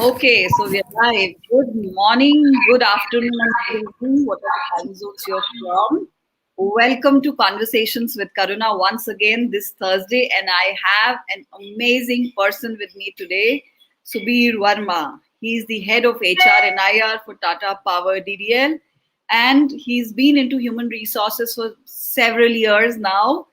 Okay, so we are live. Good morning, good afternoon, and good evening, whatever time zones you're from. Welcome to Conversations with Karuna once again this Thursday, and I have an amazing person with me today, Subir Verma. He's the head of HR and IR for Tata Power DDL, and he's been into human resources for several years now.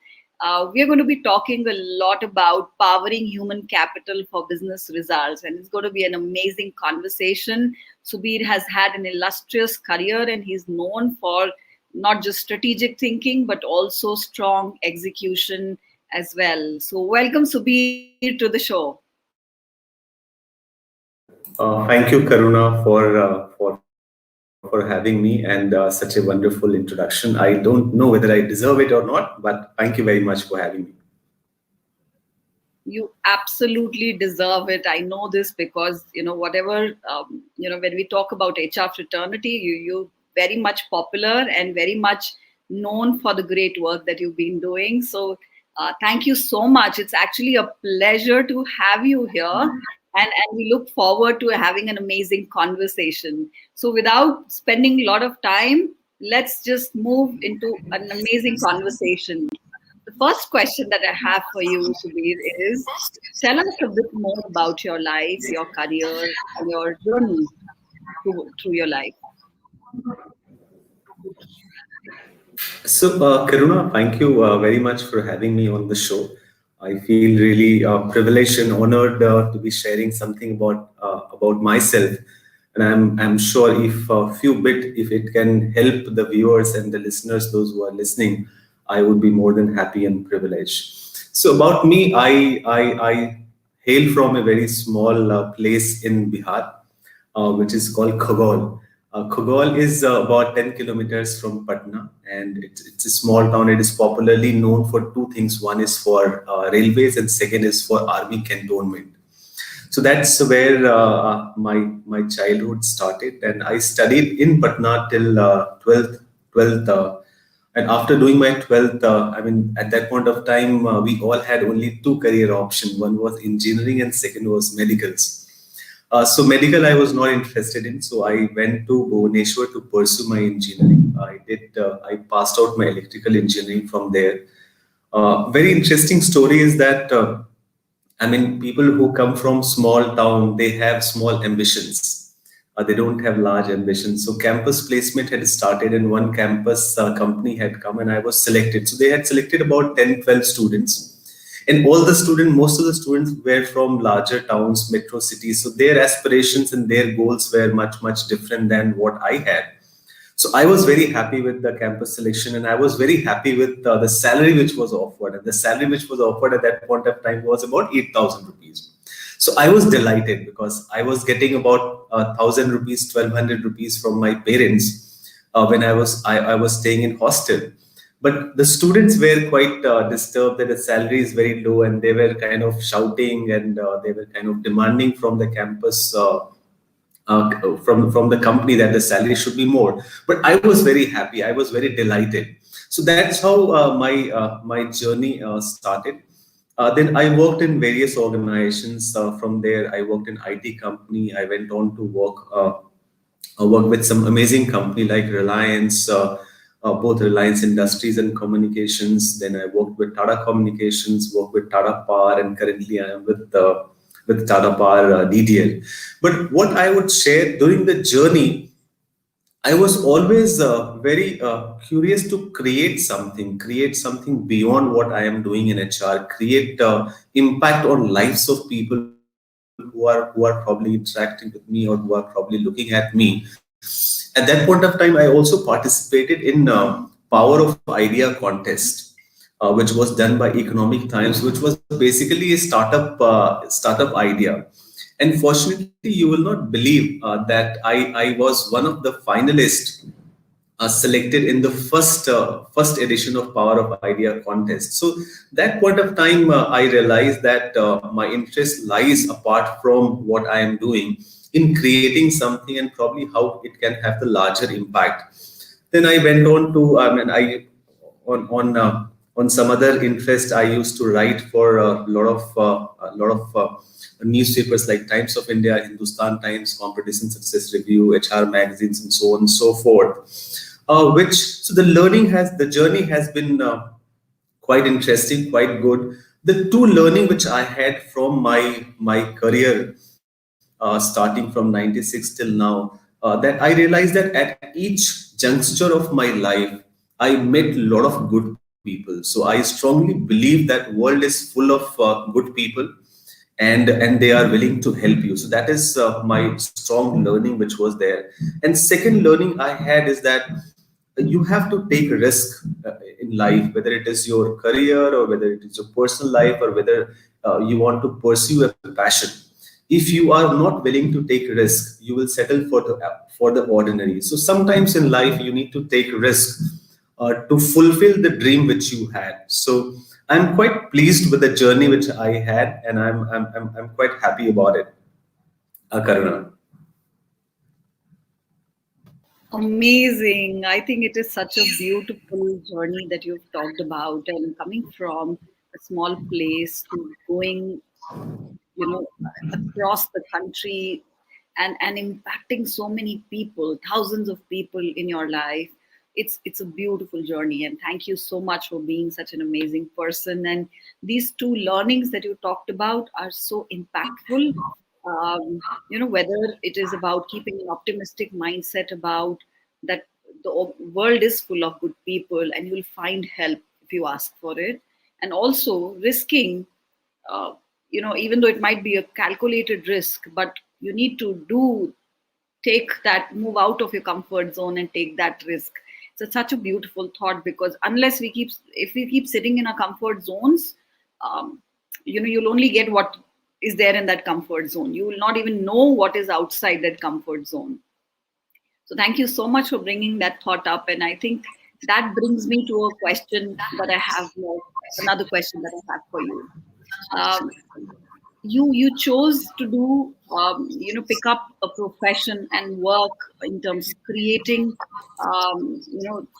We are going to be talking a lot about powering human capital for business results, and it's going to be an amazing conversation. Subir has had an illustrious career, and he's known for not just strategic thinking but also strong execution as well. So, welcome, Subir, to the show. Thank you, Karuna, for having me and such a wonderful introduction. I don't know whether I deserve it or not, but thank you very much for having me. You absolutely deserve it. I know this because whatever when we talk about HR fraternity, you very much popular and very much known for the great work that you've been doing. So thank you so much. It's actually a pleasure to have you here, and we look forward to having an amazing conversation. So without spending a lot of time, let's just move into an amazing conversation. The first question that I have for you, Subir, is tell us a bit more about your life, your career, and your journey through your life. So, Karuna, thank you very much for having me on the show. I feel really privileged and honored to be sharing something about myself, and I'm sure if it can help the viewers and the listeners, those who are listening, I would be more than happy and privileged. So, about me, I hail from a very small place in Bihar, which is called Khogol. Khogol is about 10 kilometers from Patna, and it's a small town. It is popularly known for two things. One is for railways, and second is for army cantonment. So that's where my childhood started, and I studied in Patna till 12th. And after doing my 12th, I mean, at that point of time, we all had only two career options. One was engineering, and second was medicals. So medical, I was not interested in. So I went to Bhubaneswar to pursue my engineering. I passed out my electrical engineering from there. Very interesting story is that I mean, people who come from small town, they have small ambitions. They don't have large ambitions. So campus placement had started, and one campus company had come, and I was selected. So they had selected about 10, 12 students, and most of the students were from larger towns, metro cities. So their aspirations and their goals were much, much different than what I had. So I was very happy with the campus selection, and I was very happy with the salary which was offered. And the salary which was offered at that point of time was about 8,000 rupees. So I was delighted because I was getting about 1,000 rupees, 1,200 rupees from my parents when I was staying in hostel. But the students were quite disturbed that the salary is very low, and they were kind of shouting, and they were kind of demanding from the campus. From the company that the salary should be more, but I was very happy. I was very delighted. So that's how my journey started. Then I worked in various organizations. From there, I worked in IT company. I went on to work with some amazing company like Reliance, both Reliance Industries and Communications. Then I worked with Tata Communications, worked with Tata Power, and currently I am with Tata Power DDL. But what I would share during the journey, I was always very curious to create something beyond what I am doing in HR, create impact on lives of people who are probably interacting with me, or who are probably looking at me. At that point of time, I also participated in Power of Idea contest, which was done by Economic Times, which was basically a startup idea. And fortunately, you will not believe that I was one of the finalists selected in the first edition of Power of Idea contest. So that point of time, I realized that my interest lies apart from what I am doing in creating something, and probably how it can have the larger impact. Then I went on to I mean I on on some other interest, I used to write for a lot of newspapers like Times of India, Hindustan Times, Competition Success Review, HR magazines, and so on and so forth. Which so the journey has been quite interesting, quite good. The two learning which I had from my career, starting from '96 till now, that I realized that at each juncture of my life, I met a lot of good people. So I strongly believe that world is full of good people, and they are willing to help you. So that is my strong learning which was there. And second learning I had is that you have to take risk in life, whether it is your career or whether it is your personal life or whether you want to pursue a passion. If you are not willing to take risk, you will settle for the ordinary. So sometimes in life you need to take risk to fulfill the dream which you had. So I'm quite pleased with the journey which I had, and I'm quite happy about it, Karuna. Amazing. I think it is such a beautiful journey that you've talked about, and coming from a small place to going, across the country, and impacting so many people, thousands of people in your life. It's a beautiful journey, and thank you so much for being such an amazing person. And these two learnings that you talked about are so impactful. Whether it is about keeping an optimistic mindset about that the world is full of good people and you'll find help if you ask for it, and also risking, uh, even though it might be a calculated risk, but you need to take that, move out of your comfort zone and take that risk. It's such a beautiful thought, because if we keep sitting in our comfort zones, um, you'll only get what is there in that comfort zone. You will not even know what is outside that comfort zone. So thank you so much for bringing that thought up. And I think that brings me to a question that I have another question that I have for you. Um, you chose to do, pick up a profession and work in terms of creating,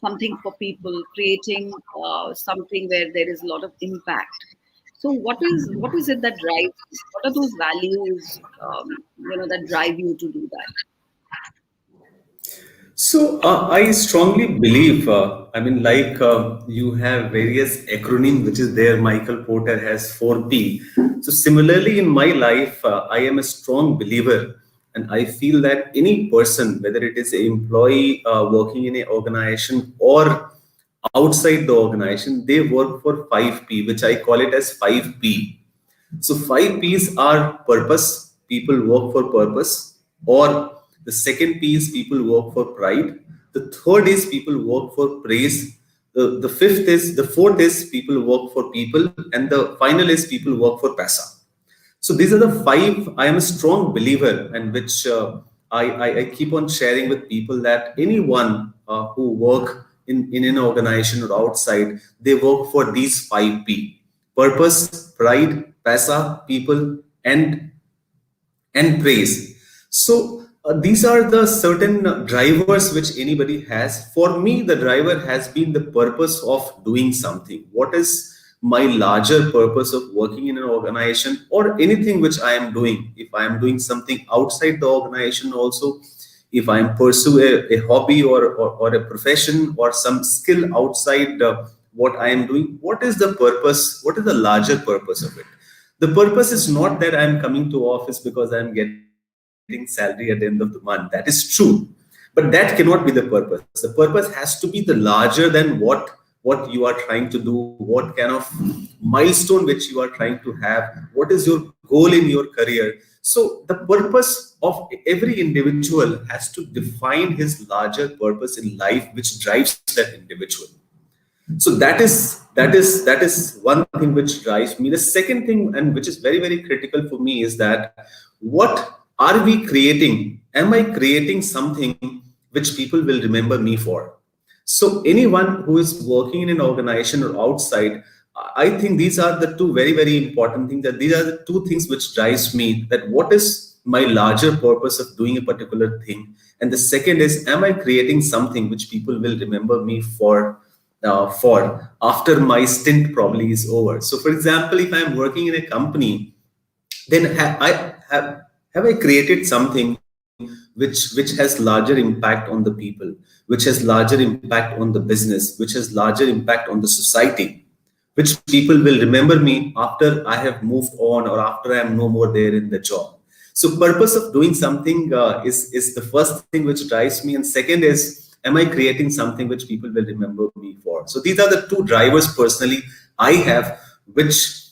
something for people, creating something where there is a lot of impact. So what is it that drives you? What are those values, that drive you to do that? So I strongly believe, you have various acronym which is there. Michael Porter has 4P. So similarly, in my life, I am a strong believer, and I feel that any person, whether it is an employee working in an organization or outside the organization, they work for 5P, which I call it as 5P. So 5 P's are purpose. People work for purpose. Or the second P is people work for pride. The third is people work for praise. The fourth is people work for people, and the final is people work for pasa. So these are the five. I am a strong believer, and which I keep on sharing with people, that anyone who work in an organization or outside, they work for these 5 P: purpose, pride, pasa, people, and praise. So these are the certain drivers which anybody has. For me, the driver has been the purpose of doing something. What is my larger purpose of working in an organization or anything which I am doing? If I am doing something outside the organization also, if I am pursue a hobby or a profession or some skill outside what I am doing, what is the purpose? What is the larger purpose of it? The purpose is not that I'm coming to office because I'm getting salary at the end of the month. That is true, but that cannot be the purpose. The purpose has to be the larger than what you are trying to do, what kind of milestone which you are trying to have, what is your goal in your career. So the purpose of every individual has to define his larger purpose in life, which drives that individual. So that is one thing which drives me. The second thing, and which is very very critical for me, is that what are we creating? Am I creating something which people will remember me for? So anyone who is working in an organization or outside, I think these are the two very very important things. That these are the two things which drives me, that what is my larger purpose of doing a particular thing, and the second is, am I creating something which people will remember me for? for after my stint probably is over. So, for example, if I'm working in a company, then have I created something which has larger impact on the people, which has larger impact on the business, which has larger impact on the society, which people will remember me after I have moved on or after I am no more there in the job. So purpose of doing something is the first thing which drives me, and second is, am I creating something which people will remember me for? So these are the two drivers personally I have, which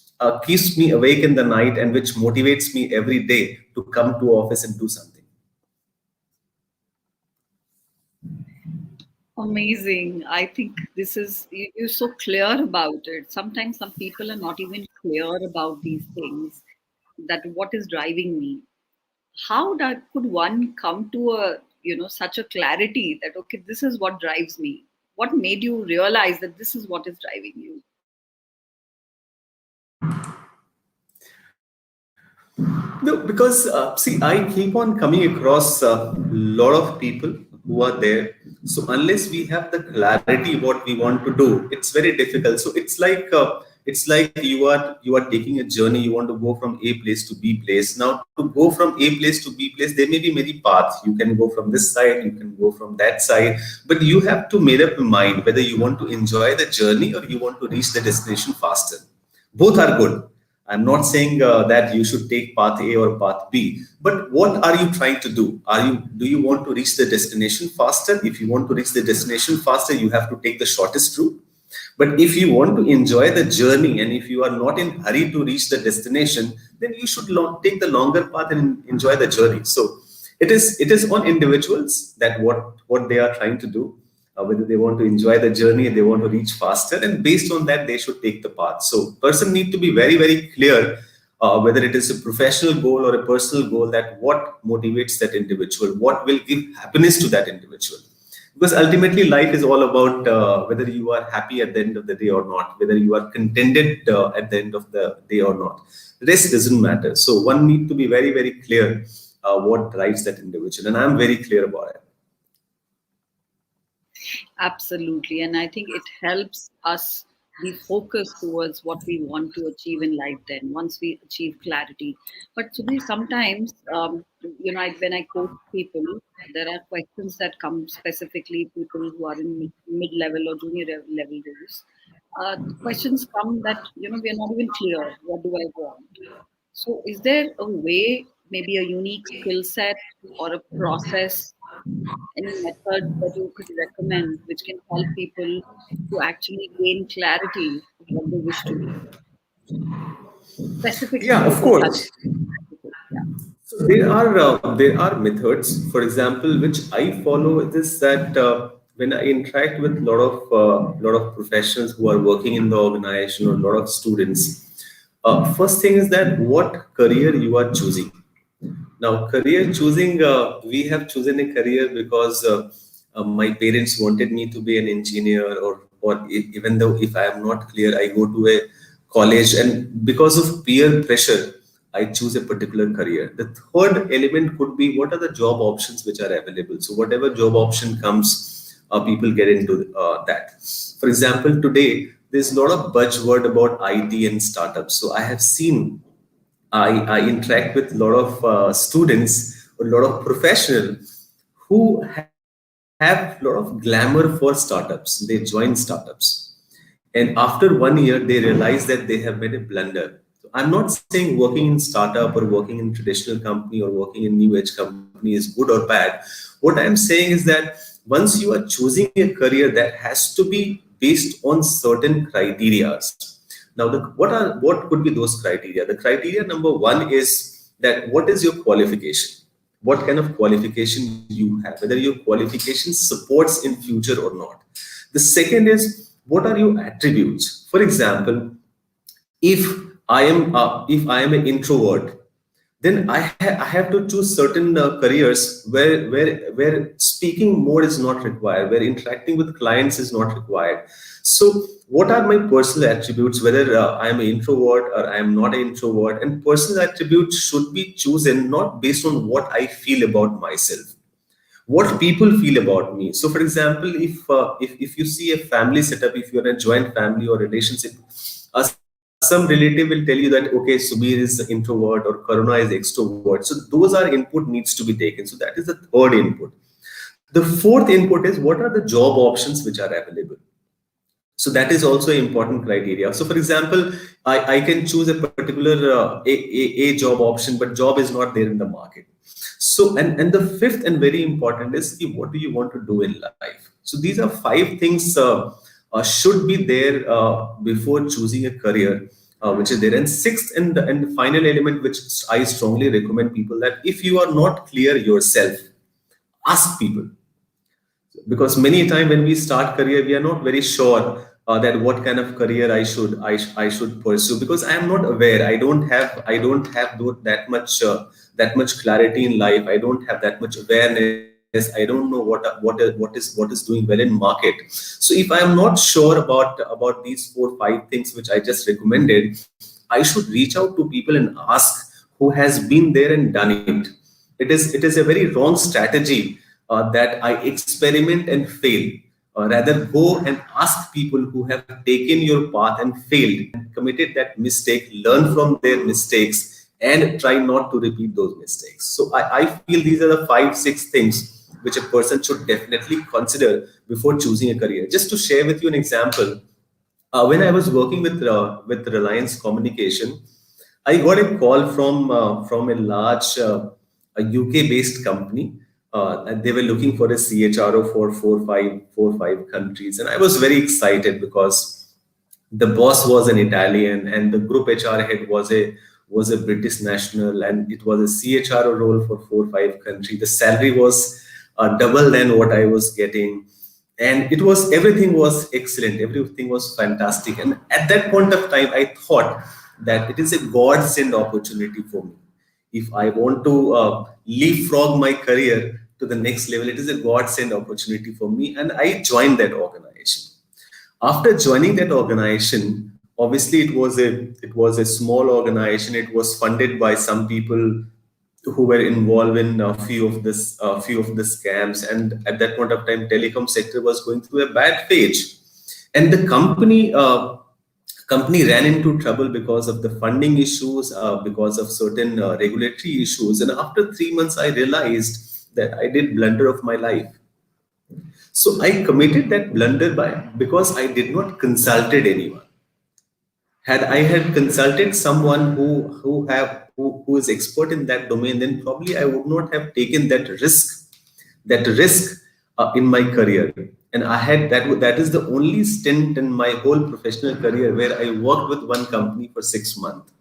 keeps me awake in the night and which motivates me every day to come to office and do something. Amazing. I think this is, you're so clear about it. Sometimes some people are not even clear about these things, that what is driving me. How that could one come to a, such a clarity that, okay, this is what drives me? What made you realize that this is what is driving you? No, because see, I keep on coming across a lot of people who are there. So unless we have the clarity what we want to do, it's very difficult. So it's like you are taking a journey. You want to go from A place to B place. Now to go from A place to B place, there may be many paths. You can go from this side, you can go from that side, but you have to make up your mind whether you want to enjoy the journey or you want to reach the destination faster. Both are good. I'm not saying that you should take path A or path B, but what are you trying to do? Do you want to reach the destination faster? If you want to reach the destination faster, you have to take the shortest route. But if you want to enjoy the journey and if you are not in hurry to reach the destination, then you should take the longer path and enjoy the journey. So it is on individuals that what they are trying to do, whether they want to enjoy the journey, they want to reach faster, and based on that, they should take the path. So, person need to be very, very clear whether it is a professional goal or a personal goal, that what motivates that individual, what will give happiness to that individual. Because ultimately, life is all about whether you are happy at the end of the day or not, whether you are contented at the end of the day or not. Rest doesn't matter. So, one need to be very, very clear what drives that individual, and I'm very clear about it. Absolutely. And I think it helps us be focused towards what we want to achieve in life then, once we achieve clarity. But Subir, sometimes, when I coach people, there are questions that come specifically people who are in mid-level or junior level roles. Questions come that, we are not even clear. What do I want? So is there a way, maybe a unique skill set or a process, any methods that you could recommend which can help people to actually gain clarity of what they wish to do, specifically Yeah, of focus on course. practices? Yeah. So there are methods, for example, which I follow. Is that when I interact with a lot of professionals who are working in the organization or a lot of students, first thing is that what career you are choosing. Now, career choosing, we have chosen a career because my parents wanted me to be an engineer, or even though if I am not clear, I go to a college, and because of peer pressure, I choose a particular career. The third element could be what are the job options which are available. So, whatever job option comes, people get into that. For example, today there's a lot of buzzword about IT and startups. So, I have seen I interact with a lot of students, a lot of professionals who have a lot of glamour for startups. They join startups. And after 1 year, they realize that they have made a blunder. So I'm not saying working in startup or working in traditional company or working in new age company is good or bad. What I'm saying is that once you are choosing a career, that has to be based on certain criteria. Now, what could be those criteria? The criteria number one is that what is your qualification? What kind of qualification you have? Whether your qualification supports in future or not. The second is what are your attributes? For example, if if I am an introvert, then I have to choose certain careers where speaking more is not required, where interacting with clients is not required. So what are my personal attributes, whether I am an introvert or I am not an introvert? And personal attributes should be chosen not based on what I feel about myself. what people feel about me. So for example, if you see a family setup, if you're in a joint family or relationship, some relative will tell you that, okay, Subir is introvert or Karuna is extrovert. So those are input needs to be taken. So that is the third input. The fourth input is, what are the job options which are available? So that is also an important criteria. So for example, I can choose a particular a job option, but job is not there in the market. So and the fifth and very important is, what do you want to do in life? So these are five things should be there before choosing a career, which is there. And sixth and the final element, which I strongly recommend people, that if you are not clear yourself, ask people. Because many time when we start career, we are not very sure that what kind of career I should pursue, because I am not aware. I don't have that much clarity in life. I don't have that much awareness. I don't know what is doing well in market. So if I am not sure about these 4 5 things which I just recommended, I should reach out to people and ask who has been there and done it. It is a very wrong strategy that I experiment and fail. Rather, go and ask people who have taken your path and failed and committed that mistake, learn from their mistakes, and try not to repeat those mistakes. So I feel these are the 5 6 things which a person should definitely consider before choosing a career. Just to share with you an example, when I was working with Reliance Communication, I got a call from a large a UK based company. And they were looking for a CHRO for four five countries, and I was very excited because the boss was an Italian and the group HR head was a British national, and it was a CHRO role for 4 5 countries. The salary was double than what I was getting, and it was everything was excellent, everything was fantastic. And at that point of time, I thought that it is a godsend opportunity for me. If I want to leapfrog my career to the next level, it is a godsend opportunity for me, and I joined that organization. After joining that organization, obviously it was a small organization. It was funded by some people who were involved in a few of the scams, and at that point of time, telecom sector was going through a bad phase, and the company ran into trouble because of the funding issues, because of certain regulatory issues. And after 3 months, I realized that I did blunder of my life. So I committed that blunder because I did not consulted anyone. Had I had consulted someone who is expert in that domain, then probably I would not have taken that risk in my career. And I had that is the only stint in my whole professional career where I worked with one company for 6 months.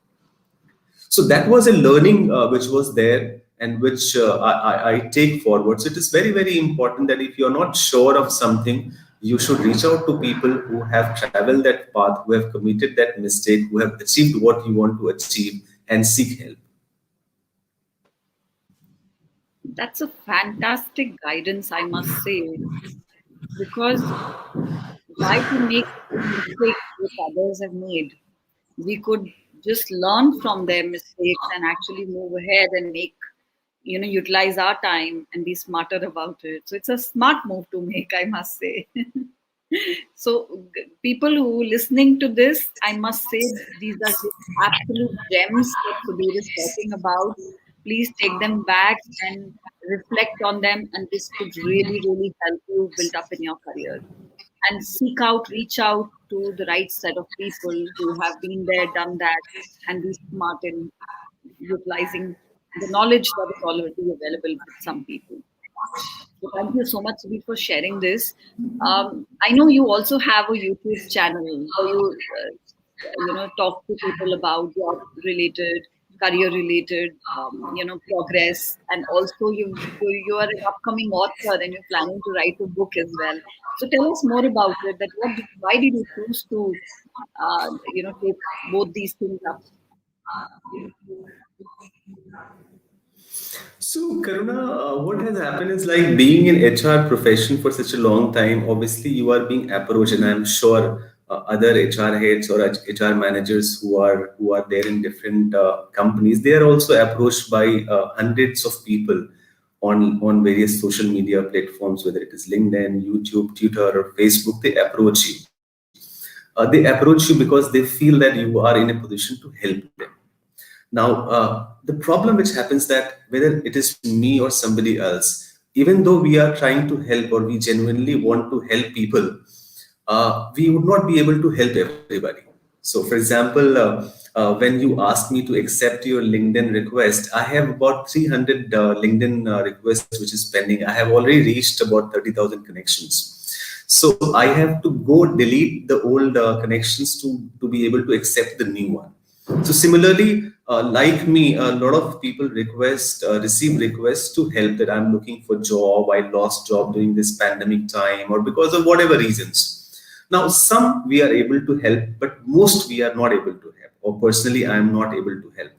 So that was a learning which was there, and which I take forward. So it is very very important that if you're not sure of something, you should reach out to people who have traveled that path, who have committed that mistake, who have achieved what you want to achieve, and seek help. That's a fantastic guidance, I must say, because why to make the same mistakes which others have made? We could just learn from their mistakes and actually move ahead and make, utilize our time and be smarter about it. So it's a smart move to make, I must say. So people who listening to this, I must say, these are just absolute gems that Subir is talking about. Please take them back and reflect on them, and this could really, really help you build up in your career. And seek out, reach out to the right set of people who have been there, done that, and be smart in utilizing the knowledge that is already available with some people. So thank you so much, Subir, for sharing this. I know you also have a YouTube channel where you, talk to people about job related, career related, progress, and also you are an upcoming author and you're planning to write a book as well. So tell us more about it. That why did you choose to, take both these things up? So, Karuna, what has happened is, like, being in HR profession for such a long time. Obviously, you are being approached, and I'm sure other HR heads or HR managers who are there in different companies, they are also approached by hundreds of people on various social media platforms, whether it is LinkedIn, YouTube, Twitter, or Facebook. They approach you. They approach you because they feel that you are in a position to help them. Now, the problem which happens that whether it is me or somebody else, even though we are trying to help or we genuinely want to help people, we would not be able to help everybody. So, for example, when you ask me to accept your LinkedIn request, I have about 300 LinkedIn requests which is pending. I have already reached about 30,000 connections. So I have to go delete the old connections to be able to accept the new one. So similarly, like me, a lot of people receive requests to help that I'm looking for job, I lost job during this pandemic time, or because of whatever reasons. Now, some we are able to help, but most we are not able to help, or personally, I am not able to help.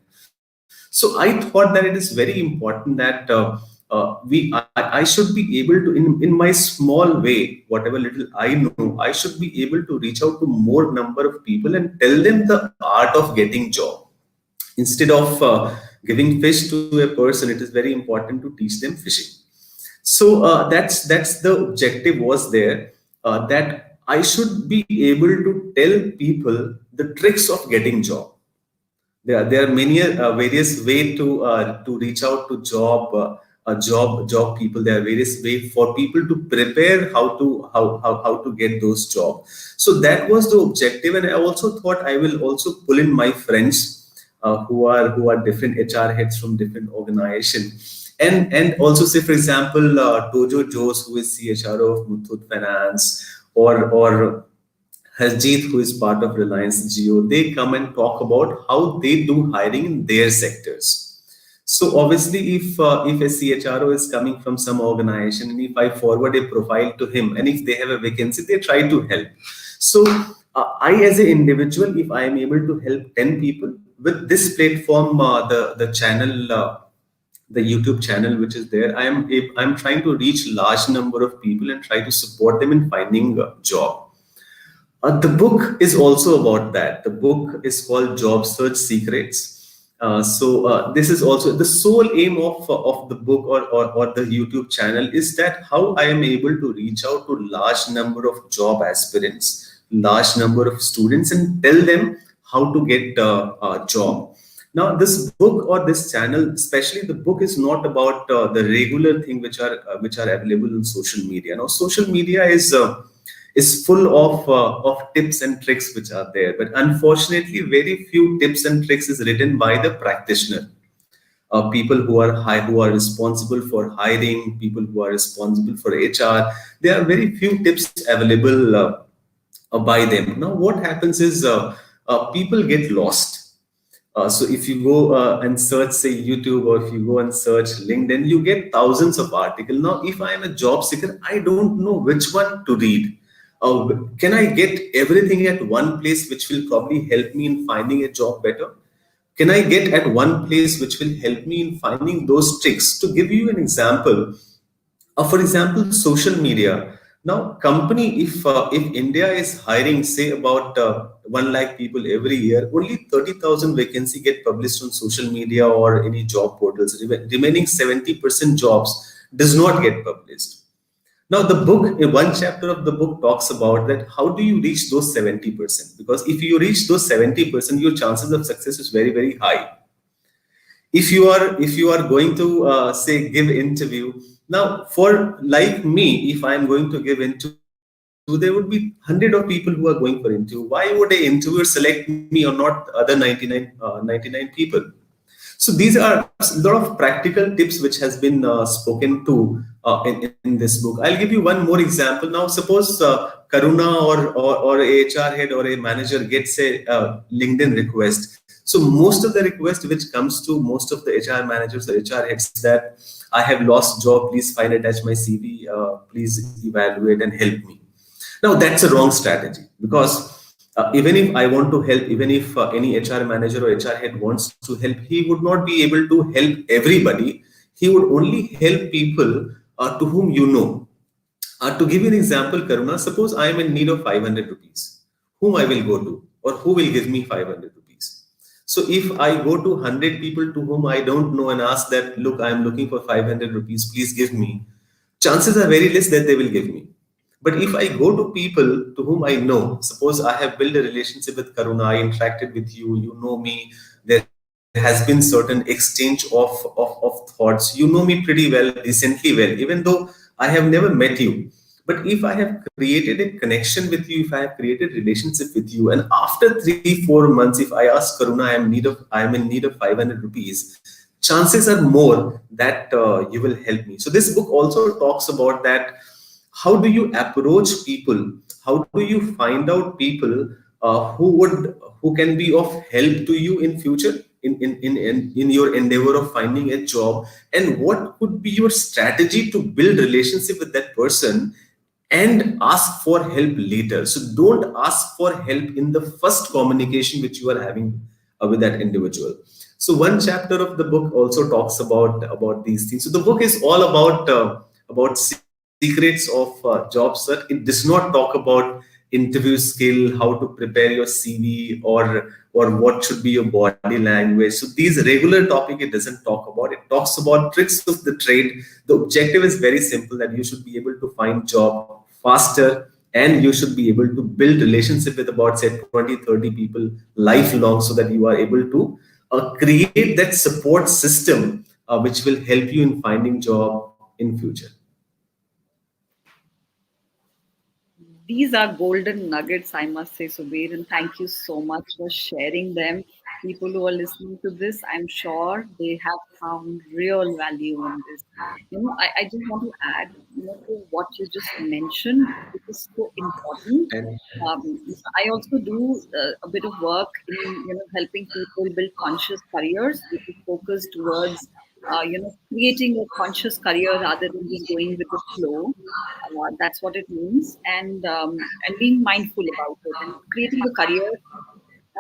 So I thought that it is very important that I should be able to, in my small way, whatever little I know, I should be able to reach out to more number of people and tell them the art of getting job. Instead of giving fish to a person, it is very important to teach them fishing. So that's the objective was there, that I should be able to tell people the tricks of getting job. There are many various way to reach out to job people. There are various way for people to prepare how to get those jobs. So that was the objective, and I also thought I will also pull in my friends who are different HR heads from different organization, and also say, for example, Tojo Jose, who is CHRO of Muthoot Finance, or Harjeet, who is part of Reliance Geo. They come and talk about how they do hiring in their sectors. So obviously, if a CHRO is coming from some organization, and if I forward a profile to him, and if they have a vacancy, they try to help. So I, as an individual, if I am able to help 10 people with this platform, the channel. The YouTube channel which is there, I'm trying to reach large number of people and try to support them in finding a job. The book is also about that. The book is called Job Search Secrets. So this is also the sole aim of the book, or the YouTube channel, is that how I am able to reach out to large number of job aspirants, large number of students, and tell them how to get a job. Now, this book or this channel, especially the book, is not about the regular thing which are available on social media. Now, social media is full of tips and tricks which are there, but unfortunately, very few tips and tricks is written by the practitioner. People who are responsible for hiring, people who are responsible for HR. There are very few tips available by them. Now, what happens is people get lost. So if you go and search, say, YouTube, or if you go and search LinkedIn, you get thousands of articles. Now, if I am a job seeker, I don't know which one to read. Can I get everything at one place, which will probably help me in finding a job better? Can I get at one place which will help me in finding those tricks? To give you an example, for example, social media. Now, company, if India is hiring, say, about 1 lakh people every year, only 30,000 vacancy get published on social media or any job portals. Remaining 70% jobs does not get published. Now, the book, one chapter of the book talks about that. How do you reach those 70%? Because if you reach those 70%, your chances of success is very, very high. If you are going to say, give interview. Now, for like me, if I'm going to give interview, there would be 100 of people who are going for interview. Why would a interviewer select me or not other 99 people? So these are a lot of practical tips which has been spoken to in this book. I'll give you one more example. Now, suppose Karuna or a HR head or a manager gets a LinkedIn request. So most of the request which comes to most of the HR managers or HR heads, that I have lost job, please find attach my CV, please evaluate and help me. Now, that's a wrong strategy, because even if I want to help, even if any HR manager or HR head wants to help, he would not be able to help everybody. He would only help people to whom you know. To give you an example, Karuna, suppose I am in need of 500 rupees. Whom I will go to, or who will give me 500 rupees? So if I go to 100 people to whom I don't know and ask that, look, I'm looking for 500 rupees, please give me, chances are very less that they will give me. But if I go to people to whom I know, suppose I have built a relationship with Karuna, I interacted with you, you know me, there has been certain exchange of thoughts, you know me pretty well, decently well, even though I have never met you. But if I have created a connection with you, if I have created relationship with you, and after 3 4 months, if I ask Karuna, I am in need of 500 rupees, chances are more that you will help me. So this book also talks about that. How do you approach people? How do you find out people who can be of help to you in future, in your endeavor of finding a job, and what could be your strategy to build relationship with that person and ask for help later. So don't ask for help in the first communication which you are having with that individual. So one chapter of the book also talks about these things. So the book is all about secrets of job search. It does not talk about interview skill, how to prepare your CV, or what should be your body language. So these regular topic it doesn't talk about. It talks about tricks of the trade. The objective is very simple, that you should be able to find job faster, and you should be able to build relationship with about say 20 30 people lifelong, so that you are able to create that support system which will help you in finding job in future. These are golden nuggets, I must say, Subir, and thank you so much for sharing them. People who are listening to this, I'm sure they have found real value in this. I just want to add, to what you just mentioned, which is so important. And I also do a bit of work in, helping people build conscious careers, which is focused towards, creating a conscious career rather than just going with the flow. That's what it means, and being mindful about it and creating a career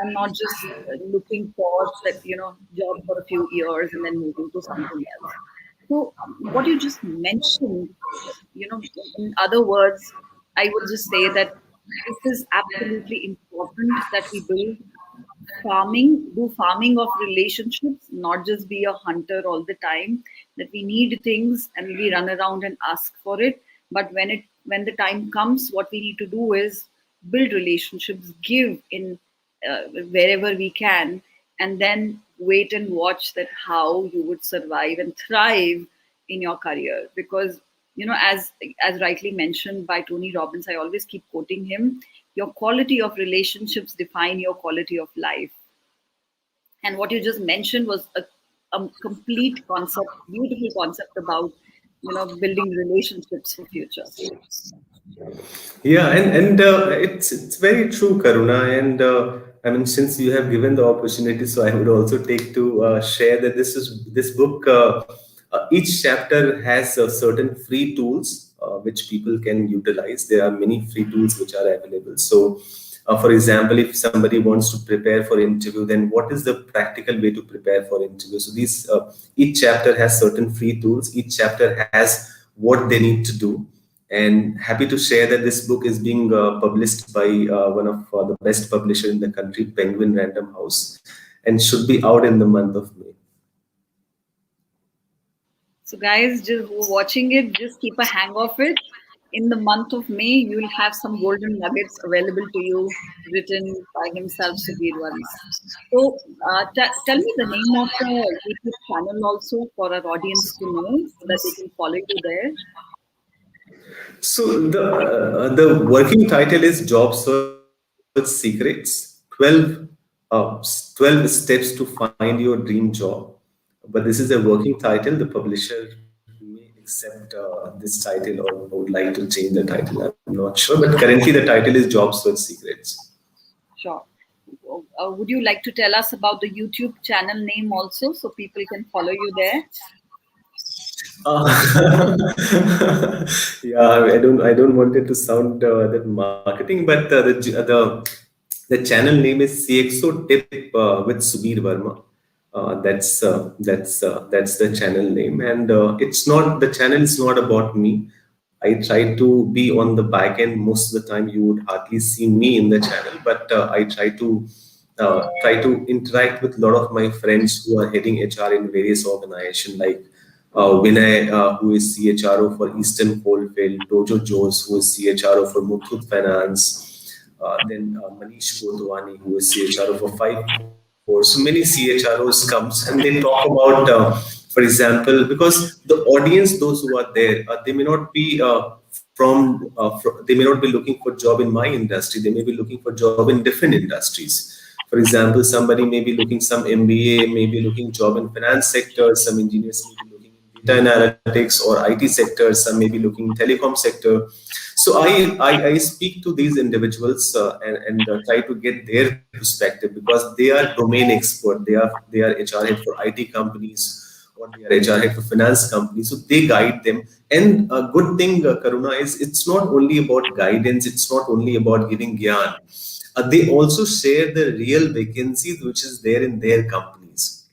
and not just looking for that job for a few years and then moving to something else. So what you just mentioned, in other words, I would just say that this is absolutely important that we do farming of relationships, not just be a hunter all the time, that we need things and we run around and ask for it. But when the time comes, what we need to do is build relationships, give in wherever we can, and then wait and watch that how you would survive and thrive in your career. Because as rightly mentioned by Tony Robbins, I always keep quoting him, your quality of relationships define your quality of life. And what you just mentioned was a complete concept, beautiful concept about building relationships for future. yeah, and it's very true, Karuna. And I mean, since you have given the opportunity, so I would also take to share that this book. Each chapter has certain free tools which people can utilize. There are many free tools which are available. So, for example, if somebody wants to prepare for interview, then what is the practical way to prepare for interview? So, these each chapter has certain free tools. Each chapter has what they need to do, and happy to share that this book is being published by one of the best publisher in the country, Penguin Random House, and should be out in the month of May. So, guys, just who are watching it, just keep a hang of it. In the month of May, you'll have some golden nuggets available to you, written by himself, Subir Verma. So, tell me the name of the YouTube channel also for our audience to know, so that they can follow you there. So the working title is Job Search Secrets: 12 steps to find your dream job. But this is a working title. The publisher may accept this title or would like to change the title. I'm not sure. But currently the title is Job Search Secrets. Sure. Would you like to tell us about the YouTube channel name also, so people can follow you there? Yeah, I don't want it to sound that marketing, but the channel name is CXO Tip with Subir Verma. That's the channel name, and it's not the channel is not about me. I try to be on the back end most of the time. You would hardly see me in the channel, but I try to try to interact with a lot of my friends who are heading HR in various organizations like Vinay, who is CHRO for Eastern Coalfield, Dojo Jones, who is CHRO for Muthoot Finance, then Manish Kotwani, who is CHRO for 5 Core. So many CHROs comes and they talk about, for example, because the audience, those who are there, they may not be they may not be looking for job in my industry. They may be looking for job in different industries. For example, somebody may be looking some MBA, may be looking job in finance sector, some engineers may be looking in data analytics or IT sector, some may be looking in telecom sector. So I speak to these individuals and try to get their perspective because they are domain expert. They are HR head for IT companies or they are HR head for finance companies. So they guide them. And a good thing, Karuna, is it's not only about guidance. It's not only about giving gyan. They also share the real vacancies which is there in their companies.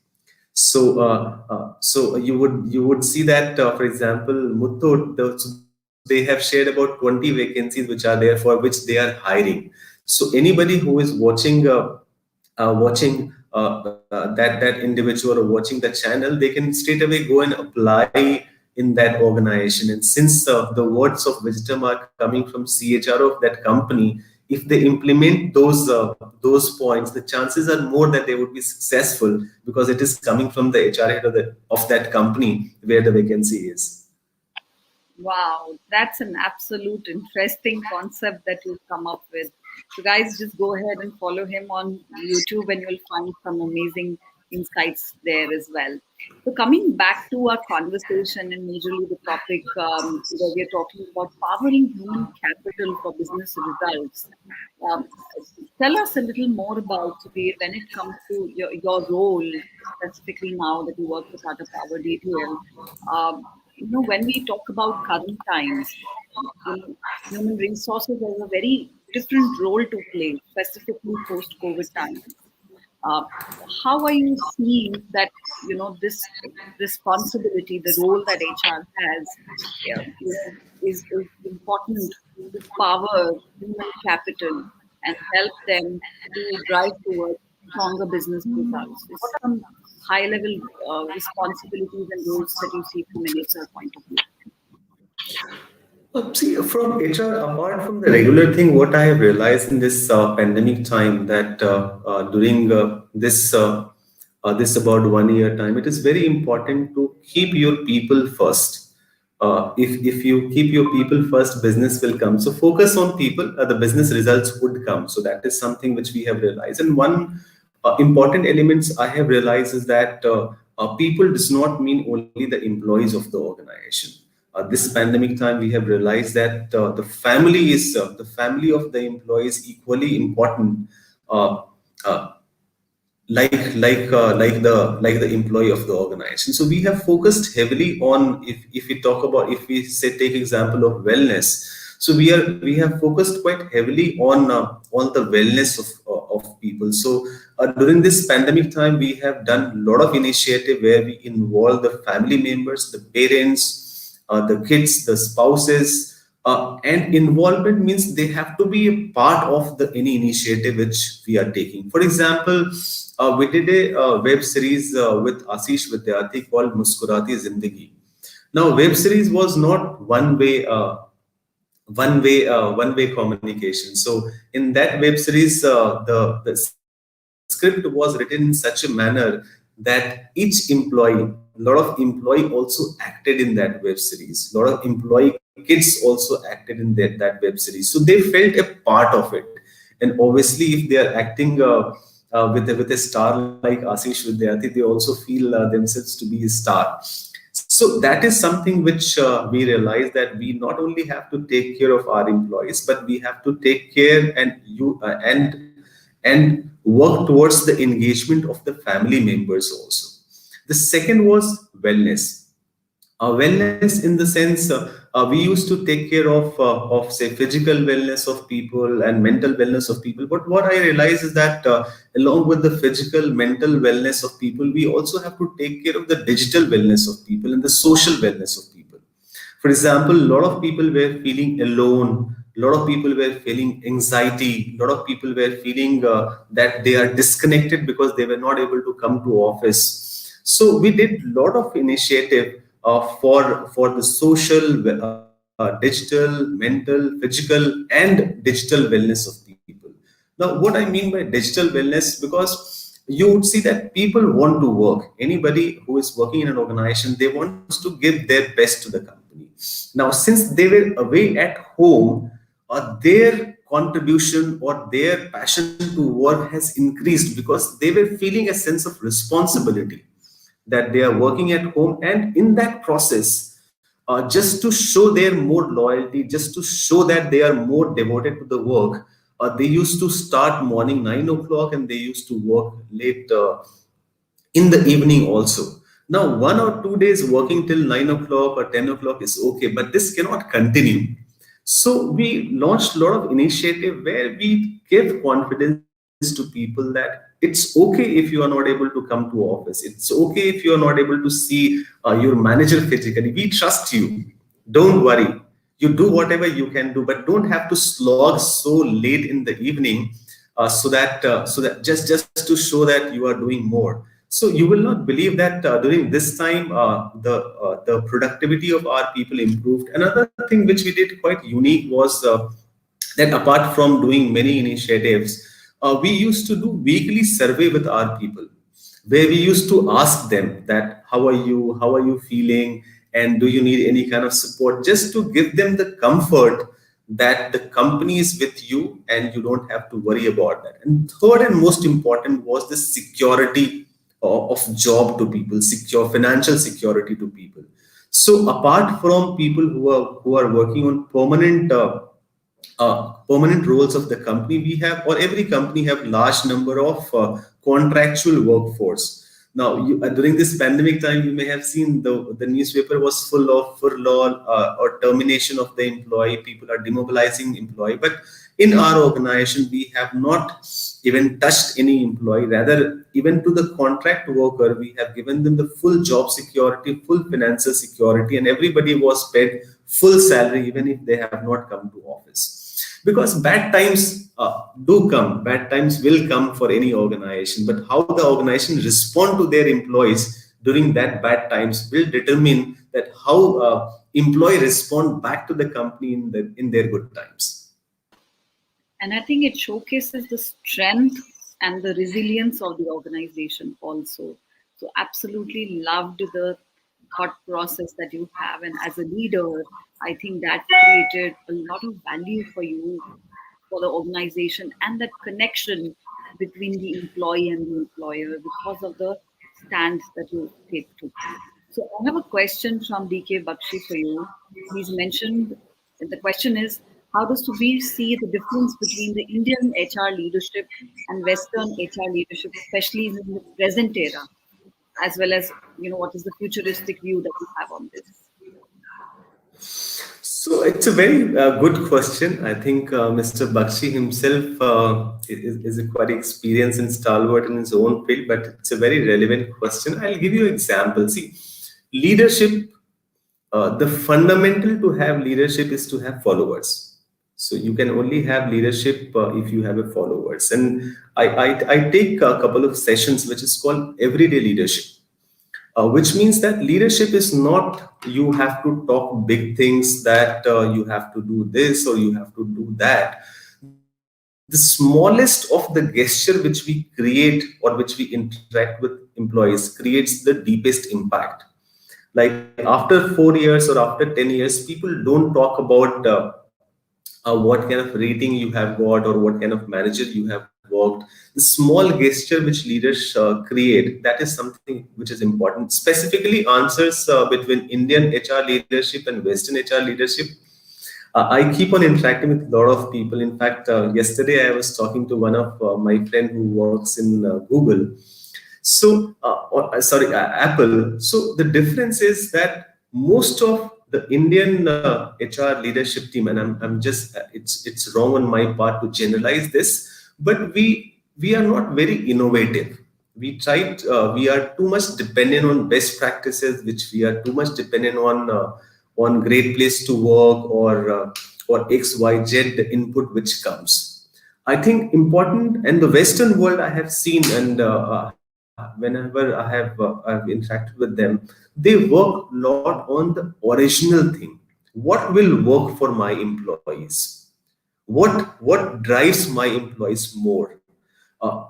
So you would see that, for example, Muthoot, so they have shared about 20 vacancies which are there for which they are hiring. So anybody who is watching that individual or watching the channel, they can straight away go and apply in that organization. And since the words of wisdom are coming from CHR of that company, if they implement those points, the chances are more that they would be successful because it is coming from the HR head of that company where the vacancy is. Wow, that's an absolute interesting concept that you've come up with. So, guys, just go ahead and follow him on YouTube, and you'll find some amazing insights there as well. So, coming back to our conversation and majorly the topic where we're talking about powering human capital for business results. Um, Tell us a little more about, Subir, when it comes to your role, specifically now that you work for Tata Power DTL. Um, when we talk about current times, you know, human resources has a very different role to play, specifically post-COVID times. Uh, how are you seeing that this responsibility, the role that HR has, is important to power human capital and help them to drive towards stronger business results? What are some high-level responsibilities and roles that you see from an HR point of view? See, from HR, apart from the regular thing, what I have realized in this pandemic time that during this about 1 year time, it is very important to keep your people first. If you keep your people first, business will come. So focus on people, the business results would come. So that is something which we have realized. And one important elements I have realized is that people does not mean only the employees of the organization. This pandemic time, we have realized that the family of the employees equally important. Uh, uh, like the employee of the organization. So we have focused heavily on, if we talk about, if we say take example of wellness. So we have focused quite heavily on the wellness of people. So during this pandemic time, we have done a lot of initiative where we involve the family members, the parents, the kids, the spouses, and involvement means they have to be a part of the any initiative which we are taking. For example, we did a web series with Ashish Vidyarthi called Muskurati Zindagi. Now, web series was not one way communication. So in that web series, the script was written in such a manner that each employee, a lot of employee also acted in that web series. A lot of employee kids also acted in that web series. So they felt a part of it. And obviously, if they are acting with a star like Ashish Vidyarthi, they also feel themselves to be a star. So that is something which we realize, that we not only have to take care of our employees, but we have to take care and work towards the engagement of the family members also. The second was wellness. Wellness in the sense, we used to take care of say physical wellness of people and mental wellness of people. But what I realize is that along with the physical mental wellness of people, we also have to take care of the digital wellness of people and the social wellness of people. For example, a lot of people were feeling alone A lot of people were feeling anxiety. A lot of people were feeling that they are disconnected because they were not able to come to office. So we did a lot of initiative for the social, digital, mental, physical, and digital wellness of people. Now, what I mean by digital wellness, because you would see that people want to work. Anybody who is working in an organization, they want to give their best to the company. Now, since they were away at home, their contribution or their passion to work has increased because they were feeling a sense of responsibility that they are working at home, and in that process, just to show their more loyalty, just to show that they are more devoted to the work, they used to start morning 9 o'clock and they used to work late in the evening also. Now, 1 or 2 days working till 9 o'clock or 10 o'clock is okay, but this cannot continue. So we launched a lot of initiative where we give confidence to people that it's okay if you are not able to come to office. It's okay if you are not able to see your manager physically. We trust you. Don't worry. You do whatever you can do, but don't have to slog so late in the evening, so that just to show that you are doing more. So you will not believe that during this time the productivity of our people improved. Another thing which we did quite unique was that apart from doing many initiatives, we used to do weekly survey with our people, where we used to ask them that how are you feeling, and do you need any kind of support, just to give them the comfort that the company is with you and you don't have to worry about that. And third and most important was the security of job to people, secure financial security to people. So apart from people who are working on permanent roles of the company, we have, or every company have, large number of contractual workforce. Now, during this pandemic time, you may have seen the newspaper was full of furlough or termination of the employee. People are demobilizing employee, but in our organization, we have not even touched any employee. Rather, even to the contract worker, we have given them the full job security, full financial security, and everybody was paid full salary, even if they have not come to office. Because bad times do come, bad times will come for any organization, but how the organization respond to their employees during that bad times will determine that how employee respond back to the company in their good times. And I think it showcases the strength and the resilience of the organization also. So, absolutely loved the thought process that you have. And as a leader, I think that created a lot of value for you, for the organization, and that connection between the employee and the employer because of the stand that you take to. So I have a question from DK Bakshi for you. He's mentioned, the question is, how does Subir see the difference between the Indian HR leadership and Western HR leadership, especially in the present era, as well as, what is the futuristic view that you have on this? So it's a very good question. I think Mr. Bakshi himself is a quite experienced and stalwart in his own field, but it's a very relevant question. I'll give you an example. See, leadership, the fundamental to have leadership is to have followers. So you can only have leadership if you have a followers. And I take a couple of sessions, which is called everyday leadership. Which means that leadership is not you have to talk big things, that you have to do this or you have to do that. The smallest of the gesture which we create or which we interact with employees creates the deepest impact. Like after 4 years or after 10 years, people don't talk about what kind of rating you have got or what kind of manager you have worked. The small gesture which leaders create, that is something which is important. Specifically, answers between Indian HR leadership and Western HR leadership. I keep on interacting with a lot of people. In fact, yesterday I was talking to one of my friend who works in Google. So, Apple. So the difference is that most of the Indian HR leadership team, and I'm just it's wrong on my part to generalize this, but we are not very innovative. We are too much dependent on best practices, which we are too much dependent on great place to work, or XYZ input which comes. I think important, and the Western world I have seen, and whenever I've interacted with them, they work a lot on the original thing. What will work for my employees? What drives my employees more? Uh,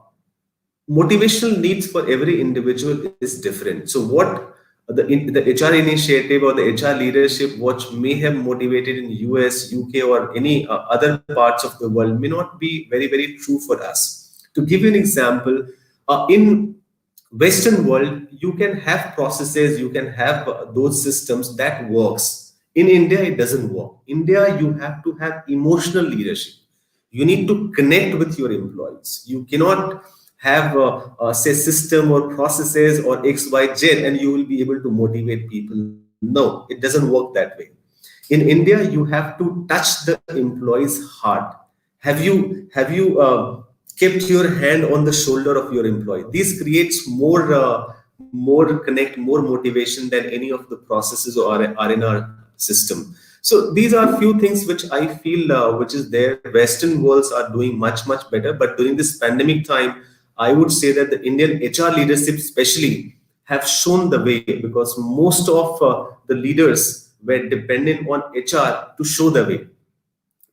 Motivational needs for every individual is different. So what the HR initiative or the HR leadership what may have motivated in US, UK, or any other parts of the world may not be very true for us. To give you an example, in Western world, you can have processes, you can have those systems that works. In India, it doesn't work. India, you have to have emotional leadership. You need to connect with your employees. You cannot have say system or processes or XYZ and you will be able to motivate people. No, it doesn't work that way. In India, you have to touch the employee's heart. Have you kept your hand on the shoulder of your employee? This creates more connect, more motivation than any of the processes are in our system. So these are few things which I feel which is there. Western worlds are doing much better, but during this pandemic time, I would say that the Indian HR leadership especially have shown the way, because most of the leaders were dependent on HR to show the way,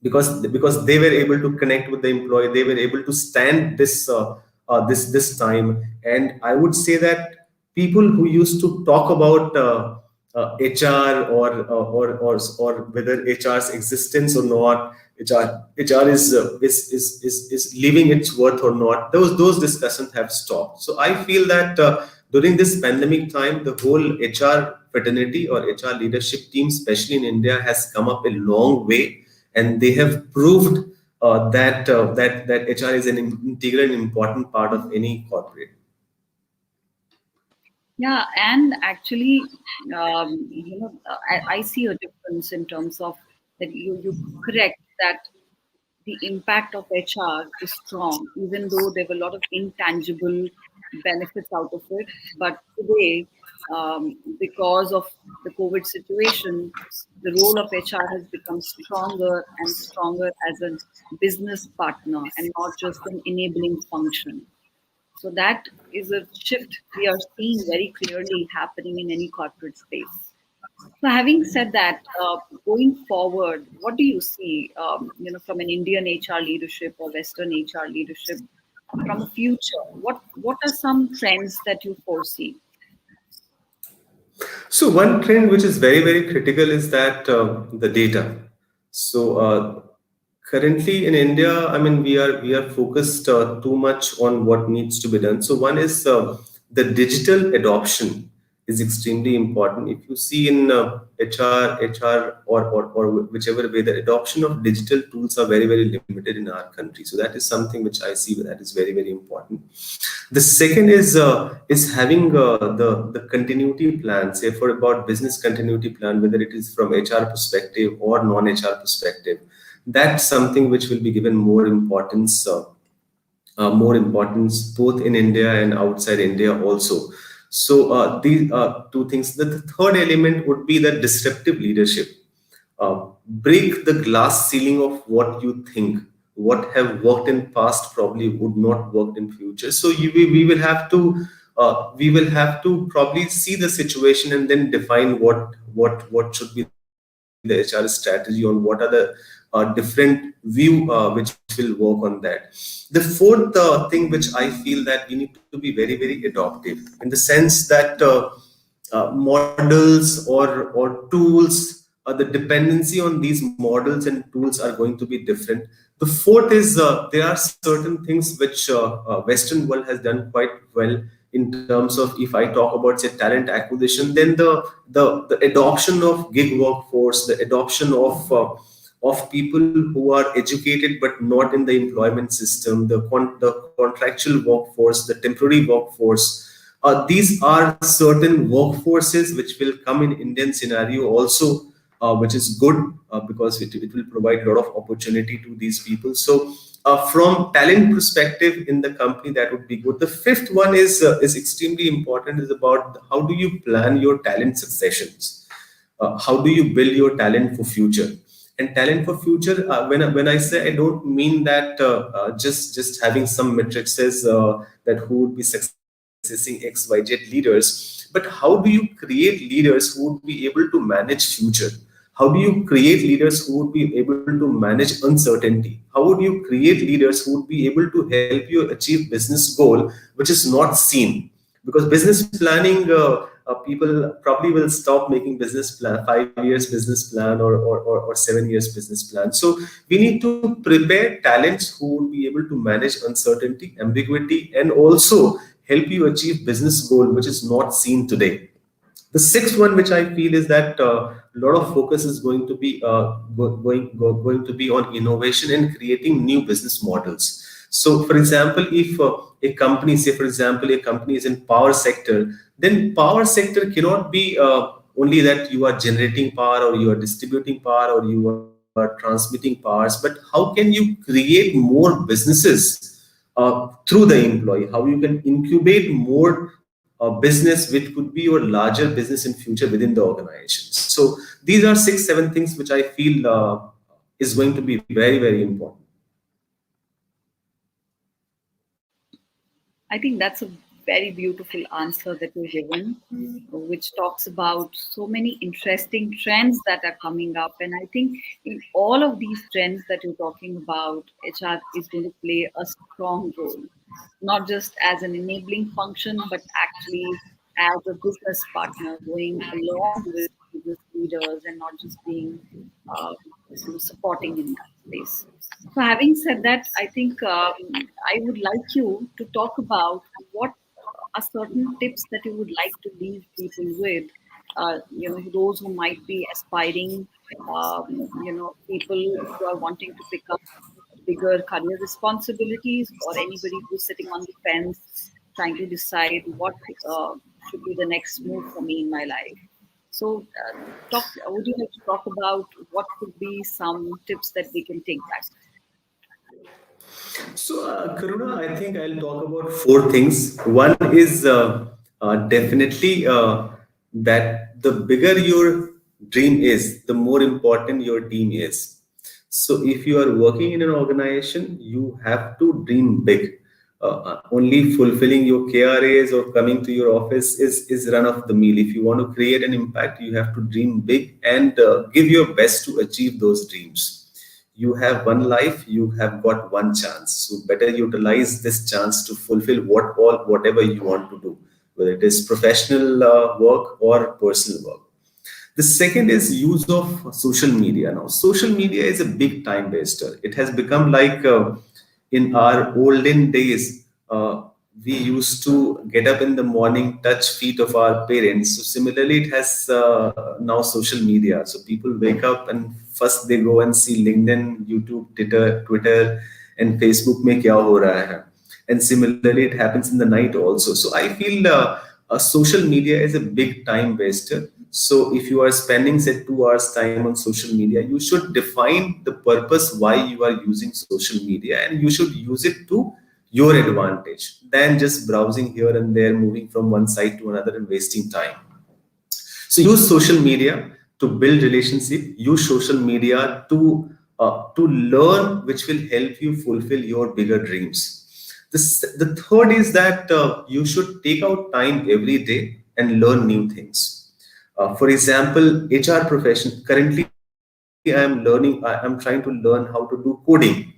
because they were able to connect with the employee, they were able to stand this time. And I would say that people who used to talk about HR, or whether HR's existence or not, HR is leaving its worth or not, those discussions have stopped. So I feel that during this pandemic time, the whole HR fraternity or HR leadership team, especially in India, has come up a long way, and they have proved that HR is an integral and important part of any corporate. Yeah, and actually, I see a difference in terms of that you correct that the impact of HR is strong, even though there were a lot of intangible benefits out of it. But today, because of the COVID situation, the role of HR has become stronger and stronger as a business partner and not just an enabling function. So that is a shift we are seeing very clearly happening in any corporate space. So having said that, going forward, what do you see, from an Indian HR leadership or Western HR leadership from a future? What are some trends that you foresee? So one trend which is very critical is that the data. So currently in India, I mean, we are focused too much on what needs to be done. So one is the digital adoption is extremely important. If you see in HR or whichever way, the adoption of digital tools are very limited in our country. So that is something which I see that is very important. The second is having the continuity plan, say for about business continuity plan, whether it is from HR perspective or non-HR perspective. That's something which will be given more importance both in India and outside India also. So these two things. The third element would be the disruptive leadership. Break the glass ceiling of what you think. What have worked in past probably would not work in future. So we will have to probably see the situation and then define what should be the HR strategy, on what are the different view which will work on that. The fourth thing which I feel that we need to be very adaptive, in the sense that models or tools, the dependency on these models and tools are going to be different. The fourth is there are certain things which Western world has done quite well in terms of, if I talk about say talent acquisition, then the adoption of gig workforce, the adoption of people who are educated but not in the employment system, the contractual workforce, the temporary workforce. These are certain workforces which will come in Indian scenario also, which is good because it will provide a lot of opportunity to these people. So from talent perspective in the company, that would be good. The fifth one is extremely important, is about how do you plan your talent successions. How do you build your talent for future? And talent for future, when I say, I don't mean that just having some matrices that who would be successing XYZ leaders, but how do you create leaders who would be able to manage future? How do you create leaders who would be able to manage uncertainty? How would you create leaders who would be able to help you achieve business goal which is not seen? Because business planning, people probably will stop making business plan, 5 years business plan, or 7 years business plan. So we need to prepare talents who will be able to manage uncertainty, ambiguity, and also help you achieve business goal which is not seen today. The sixth one, which I feel, is that a lot of focus is going to be going to be on innovation and creating new business models. So, for example, if a company, say for example, a company is in power sector, then power sector cannot be only that you are generating power or you are distributing power or you are transmitting powers, but how can you create more businesses through the employee? How you can incubate more business which could be your larger business in future within the organization. So these are 6 7 things which I feel is going to be very very important. I think that's a very beautiful answer that you've given, which talks about so many interesting trends that are coming up. And I think in all of these trends that you're talking about, HR is going to play a strong role, not just as an enabling function, but actually as a business partner going along with business leaders and not just being uh, supporting in that space. So, having said that, I think I would like you to talk about what are certain tips that you would like to leave people with. Those who might be aspiring, people who are wanting to pick up bigger career responsibilities, or anybody who's sitting on the fence trying to decide what should be the next move for me in my life. So, would you like to talk about what could be some tips that we can take back? So, Karuna, I think I'll talk about 4 things. One is definitely that the bigger your dream is, the more important your team is. So, if you are working in an organization, you have to dream big. Only fulfilling your KRAs or coming to your office is run of the mill. If you want to create an impact, you have to dream big and give your best to achieve those dreams. You have one life, you have got one chance, so better utilize this chance to fulfill whatever you want to do, whether it is professional work or personal work. The second is use of social media. Now, social media is a big time waster. It has become like in our olden days, we used to get up in the morning, touch feet of our parents. So similarly, it has now social media. So people wake up and first they go and see LinkedIn, YouTube, Twitter, and Facebook. Mein kya ho raha hai? And similarly, it happens in the night also. So I feel social media is a big time waster. So if you are spending say 2 hours time on social media, you should define the purpose why you are using social media, and you should use it to your advantage than just browsing here and there, moving from one site to another and wasting time. So use social media to build relationship. Use social media to learn, which will help you fulfill your bigger dreams. The third is that you should take out time every day and learn new things. For example, HR profession. Currently, I'm trying to learn how to do coding.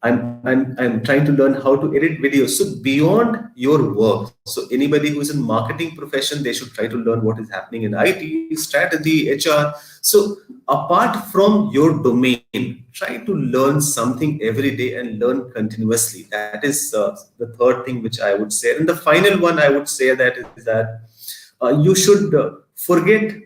I'm trying to learn how to edit videos. So beyond your work, so anybody who's in marketing profession, they should try to learn what is happening in IT, strategy, HR. So apart from your domain, try to learn something every day and learn continuously. That is the third thing which I would say. And the final one I would say that is that you should forget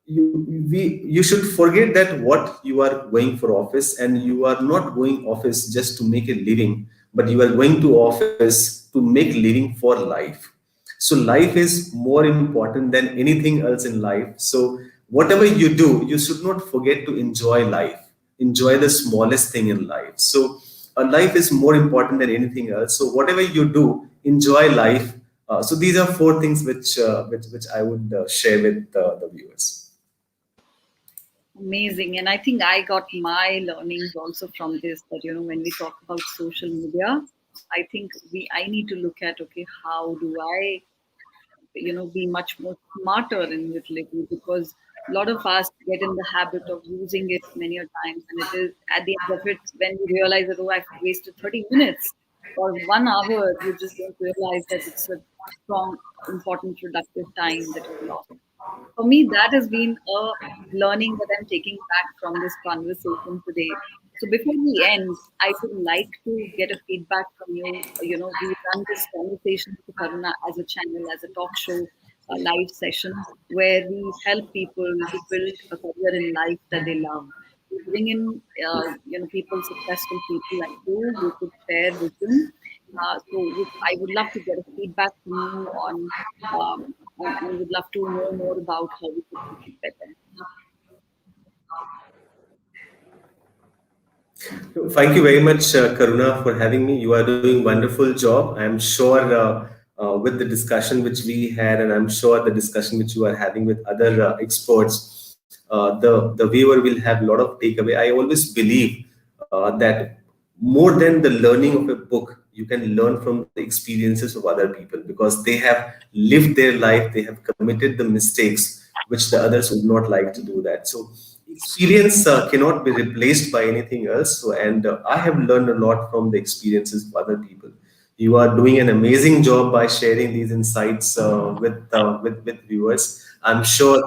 you should forget that what you are going for office, and you are not going office just to make a living, but you are going to office to make living for life. So life is more important than anything else in life. So whatever you do, you should not forget to enjoy life. Enjoy the smallest thing in life. So life is more important than anything else. So whatever you do, enjoy life. So these are 4 things which I would share with the viewers. Amazing. And I think I got my learnings also from this that, when we talk about social media, I think I need to look at, okay, how do I, be much more smarter in utility, because a lot of us get in the habit of using it many a times. And it is at the end of it, when you realize that, oh, I've wasted 30 minutes or 1 hour, you just don't realize that it's a strong, important, productive time that you've lost. For me, that has been a learning that I'm taking back from this conversation today. So before we end, I would like to get a feedback from you. We run this conversation to Karuna as a channel, as a talk show, a live session where we help people to build a career in life that they love. We bring in, people, successful people like you who could share vision. I would love to get a feedback from you on and would love to know more about how we could make it better. Thank you very much, Karuna, for having me. You are doing wonderful job. I'm sure with the discussion which we had, and I'm sure the discussion which you are having with other experts, the viewer will have a lot of takeaway. I always believe that more than the learning of a book, you can learn from the experiences of other people because they have lived their life, they have committed the mistakes which the others would not like to do that. So experience cannot be replaced by anything else. So, and I have learned a lot from the experiences of other people. You are doing an amazing job by sharing these insights with viewers. I'm sure.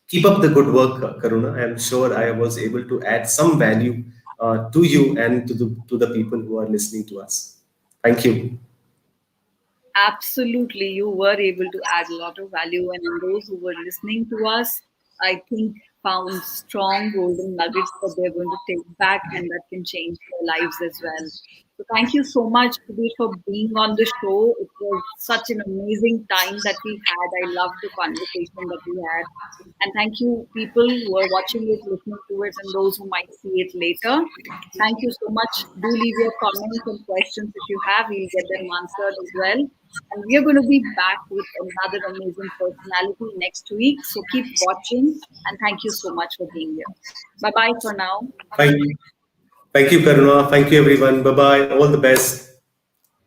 Keep up the good work, Karuna. I'm sure I was able to add some value to you and to the people who are listening to us. Thank you. Absolutely, you were able to add a lot of value, and those who were listening to us, I think, found strong golden nuggets that they're going to take back and that can change their lives as well. So, thank you so much, Subir, for being on the show. It was such an amazing time that we had. I loved the conversation that we had. And thank you, people who are watching it, listening to it, and those who might see it later. Thank you so much. Do leave your comments and questions if you have. We'll get them answered as well. And we are going to be back with another amazing personality next week. So keep watching. And thank you so much for being here. Bye bye for now. Thank you. Thank you, Karuna. Thank you, everyone. Bye bye. All the best.